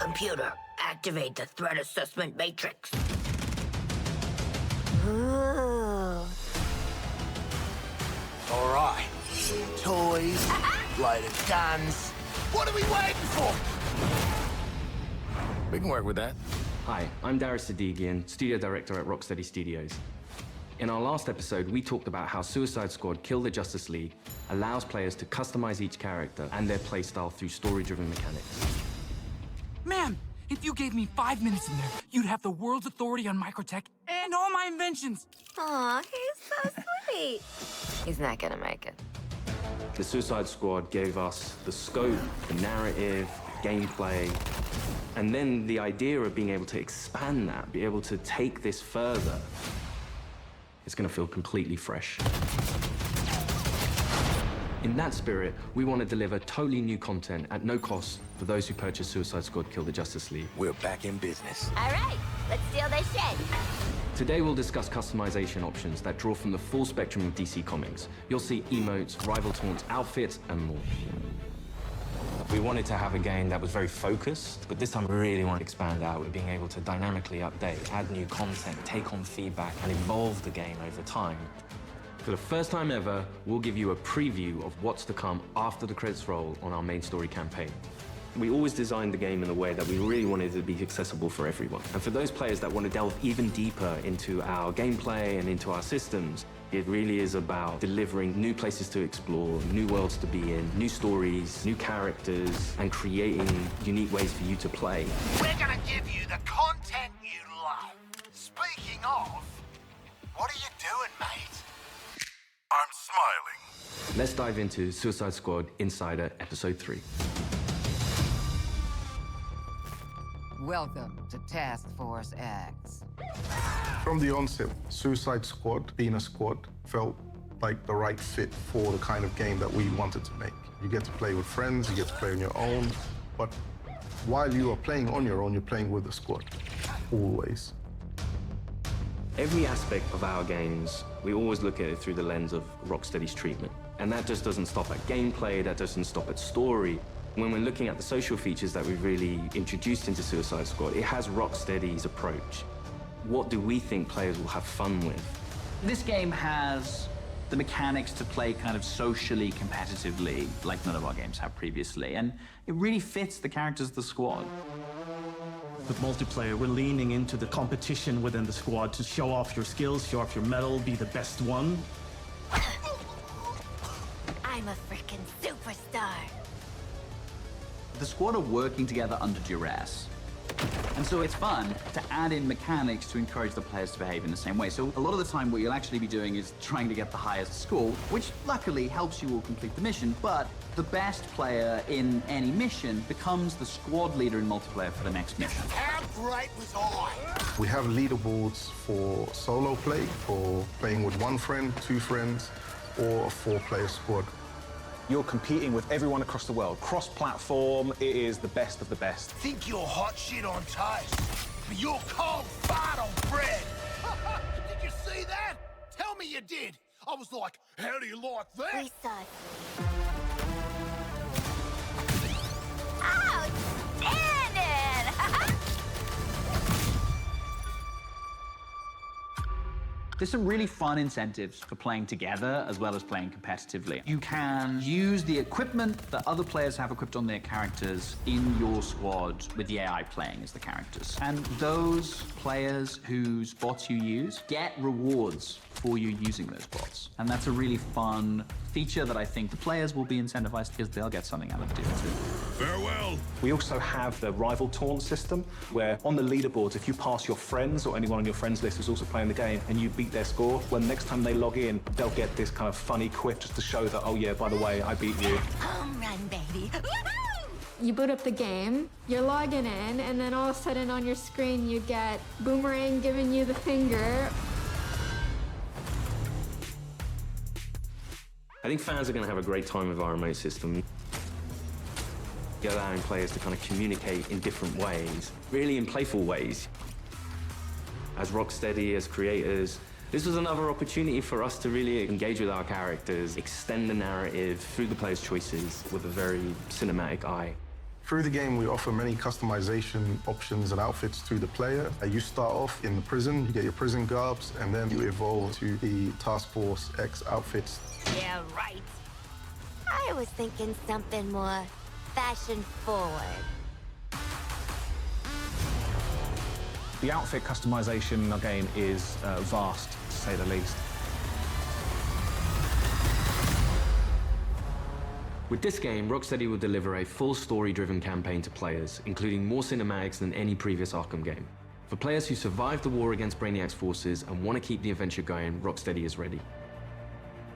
Computer, activate the threat assessment matrix. Ooh. All right. Toys, loaded guns. What are we waiting for? We can work with that. Hi, I'm Darius Sadigian, Studio Director at Rocksteady Studios. In our last episode, we talked about how Suicide Squad Kill the Justice League allows players to customize each character and their playstyle through story-driven mechanics. Man, if you gave me 5 minutes in there, you'd have the world's authority on microtech and all my inventions. Aw, he's so sweet. He's not gonna make it. The Suicide Squad gave us the scope, the narrative, gameplay, and then the idea of being able to expand that, be able to take this further. It's going to feel completely fresh. In that spirit, we want to deliver totally new content at no cost for those who purchase Suicide Squad Kill the Justice League. We're back in business. All right, let's steal this shit. Today we'll discuss customization options that draw from the full spectrum of DC Comics. You'll see emotes, rival taunts, outfits, and more. We wanted to have a game that was very focused, but this time we really want to expand out with being able to dynamically update, add new content, take on feedback, and evolve the game over time. For the first time ever, we'll give you a preview of what's to come after the credits roll on our main story campaign. We always designed the game in a way that we really wanted it to be accessible for everyone. And for those players that want to delve even deeper into our gameplay and into our systems, it really is about delivering new places to explore, new worlds to be in, new stories, new characters, and creating unique ways for you to play. We're gonna give you the content you love. Speaking of, what are you doing, mate? I'm smiling. Let's dive into Suicide Squad Insider Episode 3. Welcome to Task Force X. From the onset, Suicide Squad, being a squad, felt like the right fit for the kind of game that we wanted to make. You get to play with friends, you get to play on your own, but while you are playing on your own, you're playing with the squad, always. Every aspect of our games, we always look at it through the lens of Rocksteady's treatment. And that just doesn't stop at gameplay, that doesn't stop at story. When we're looking at the social features that we've really introduced into Suicide Squad, it has Rocksteady's approach. What do we think players will have fun with? This game has the mechanics to play kind of socially competitively, like none of our games have previously, and it really fits the characters of the squad. With multiplayer, we're leaning into the competition within the squad to show off your skills, show off your mettle, be the best one. I'm a freaking superstar. The squad are working together under duress. And so it's fun to add in mechanics to encourage the players to behave in the same way. So a lot of the time what you'll actually be doing is trying to get the highest score, which luckily helps you all complete the mission, but the best player in any mission becomes the squad leader in multiplayer for the next mission. How great was I? We have leaderboards for solo play, for playing with one friend, two friends, or a 4-player squad. You're competing with everyone across the world. Cross-platform, it is the best of the best. Think you're hot shit on toast, but you're cold fart on bread. Did you see that? Tell me you did. I was like, how do you like that? Precisely. Outstanding! There's some really fun incentives for playing together as well as playing competitively. You can use the equipment that other players have equipped on their characters in your squad with the AI playing as the characters. And those players whose bots you use get rewards for you using those bots. And that's a really fun feature that I think the players will be incentivized because they'll get something out of it too. Farewell. We also have the rival taunt system, where on the leaderboards, if you pass your friends or anyone on your friends list who's also playing the game and you beat their score, when next time they log in, they'll get this kind of funny quip just to show that, oh yeah, by the way, I beat you. Home run, baby. You boot up the game, you're logging in, and then all of a sudden on your screen you get Boomerang giving you the finger. I think fans are going to have a great time with our remote system. Allowing players to kind of communicate in different ways, really in playful ways. As Rocksteady, as creators, this was another opportunity for us to really engage with our characters, extend the narrative through the players' choices with a very cinematic eye. Through the game, we offer many customization options and outfits to the player. You start off in the prison, you get your prison garbs, and then you evolve to the Task Force X outfits. Yeah, right. I was thinking something more fashion-forward. The outfit customization in our game is vast, to say the least. With this game, Rocksteady will deliver a full story-driven campaign to players, including more cinematics than any previous Arkham game. For players who survived the war against Brainiac's forces and want to keep the adventure going, Rocksteady is ready.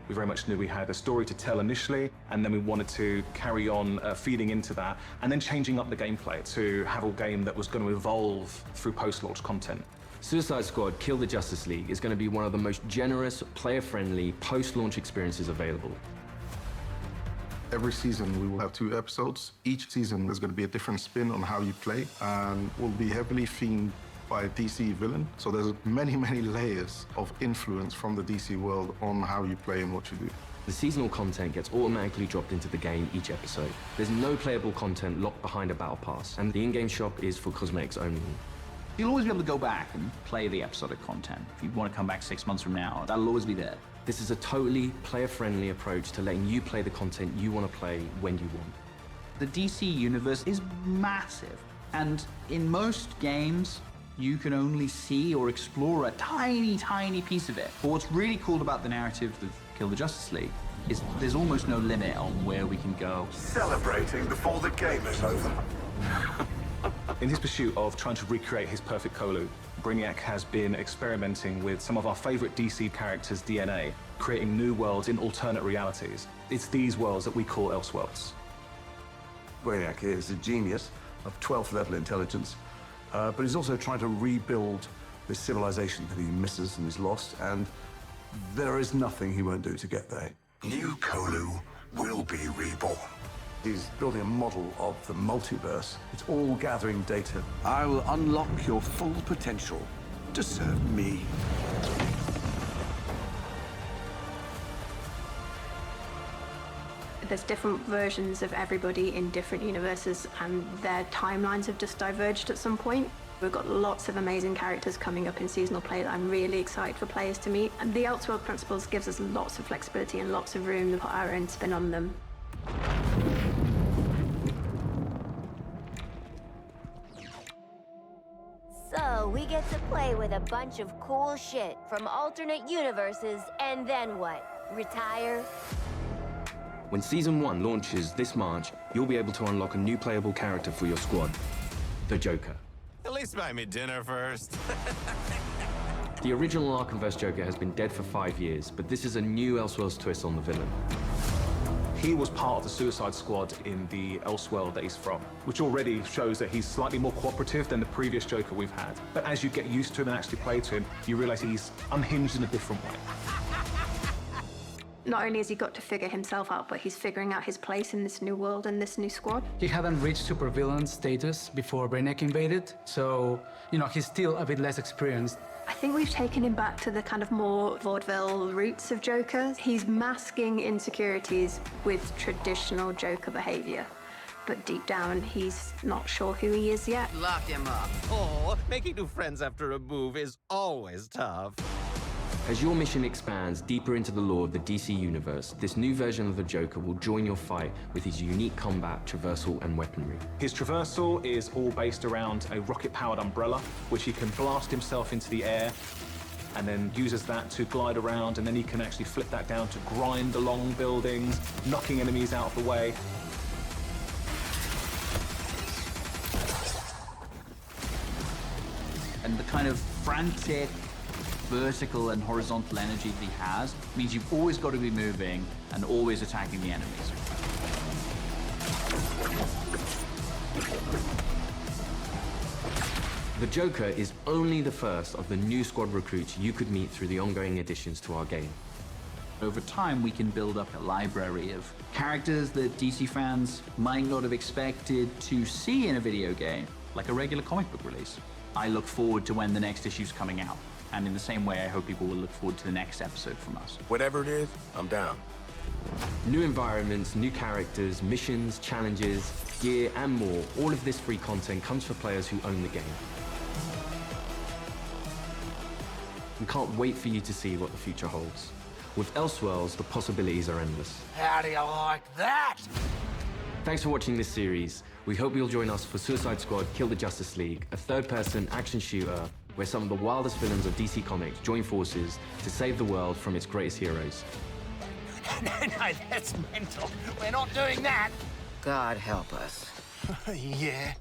We very much knew we had a story to tell initially, and then we wanted to carry on feeding into that, and then changing up the gameplay to have a game that was going to evolve through post-launch content. Suicide Squad Kill the Justice League is going to be one of the most generous, player-friendly, post-launch experiences available. Every season, we will have 2 episodes. Each season, there's going to be a different spin on how you play, and will be heavily themed by a DC villain. So there's many, many layers of influence from the DC world on how you play and what you do. The seasonal content gets automatically dropped into the game each episode. There's no playable content locked behind a battle pass, and the in-game shop is for cosmetics only. You'll always be able to go back and play the episodic content. If you want to come back 6 months from now, that'll always be there. This is a totally player-friendly approach to letting you play the content you want to play when you want. The DC universe is massive, and in most games, you can only see or explore a tiny, tiny piece of it. But what's really cool about the narrative of Kill the Justice League is there's almost no limit on where we can go. Celebrating before the game is over. In his pursuit of trying to recreate his perfect Kolu, Brainiac has been experimenting with some of our favorite DC characters' DNA, creating new worlds in alternate realities. It's these worlds that we call Elseworlds. Brainiac is a genius of 12th level intelligence, but he's also trying to rebuild this civilization that he misses and is lost, and there is nothing he won't do to get there. New Kolu will be reborn. He's building a model of the multiverse. It's all gathering data. I will unlock your full potential to serve me. There's different versions of everybody in different universes, and their timelines have just diverged at some point. We've got lots of amazing characters coming up in seasonal play that I'm really excited for players to meet. And the Elseworld Principles gives us lots of flexibility and lots of room to put our own spin on them. So we get to play with a bunch of cool shit from alternate universes, and then what? Retire? When Season 1 launches this March, you'll be able to unlock a new playable character for your squad, the Joker. At least buy me dinner first. The original Arkhamverse Joker has been dead for 5 years, but this is a new Elseworlds twist on the villain. He was part of the Suicide Squad in the Elseworld that he's from, which already shows that he's slightly more cooperative than the previous Joker we've had. But as you get used to him and actually play to him, you realize he's unhinged in a different way. Not only has he got to figure himself out, but he's figuring out his place in this new world and this new squad. He hadn't reached supervillain status before Brainiac invaded, so, he's still a bit less experienced. I think we've taken him back to the kind of more vaudeville roots of Joker. He's masking insecurities with traditional Joker behavior. But deep down, he's not sure who he is yet. Lock him up. Oh, making new friends after a move is always tough. As your mission expands deeper into the lore of the DC universe, this new version of the Joker will join your fight with his unique combat, traversal, and weaponry. His traversal is all based around a rocket-powered umbrella, which he can blast himself into the air, and then uses that to glide around, and then he can actually flip that down to grind along buildings, knocking enemies out of the way. And the kind of frantic, vertical and horizontal energy that he has means you've always got to be moving and always attacking the enemies. The Joker is only the first of the new squad recruits you could meet through the ongoing additions to our game. Over time, we can build up a library of characters that DC fans might not have expected to see in a video game, like a regular comic book release. I look forward to when the next issue's coming out. And in the same way, I hope people will look forward to the next episode from us. Whatever it is, I'm down. New environments, new characters, missions, challenges, gear, and more. All of this free content comes for players who own the game. We can't wait for you to see what the future holds. With Elseworlds, the possibilities are endless. How do you like that? Thanks for watching this series. We hope you'll join us for Suicide Squad Kill the Justice League, a third-person action shooter where some of the wildest villains of DC Comics join forces to save the world from its greatest heroes. No, that's mental. We're not doing that. God help us. Yeah.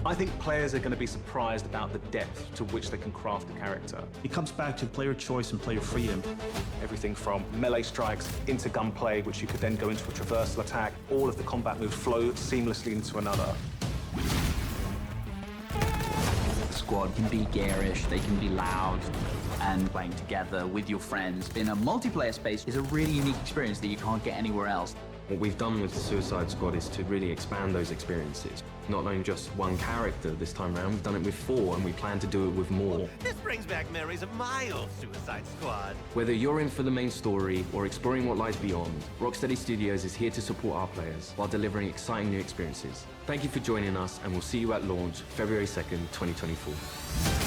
I think players are going to be surprised about the depth to which they can craft a character. It comes back to player choice and player freedom. Everything from melee strikes into gunplay, which you could then go into a traversal attack. All of the combat moves flow seamlessly into another. The squad can be garish, they can be loud, and playing together with your friends in a multiplayer space is a really unique experience that you can't get anywhere else. What we've done with the Suicide Squad is to really expand those experiences. Not only just one character this time around, we've done it with 4, and we plan to do it with more. This brings back memories of my old Suicide Squad. Whether you're in for the main story or exploring what lies beyond, Rocksteady Studios is here to support our players while delivering exciting new experiences. Thank you for joining us, and we'll see you at launch February 2nd, 2024.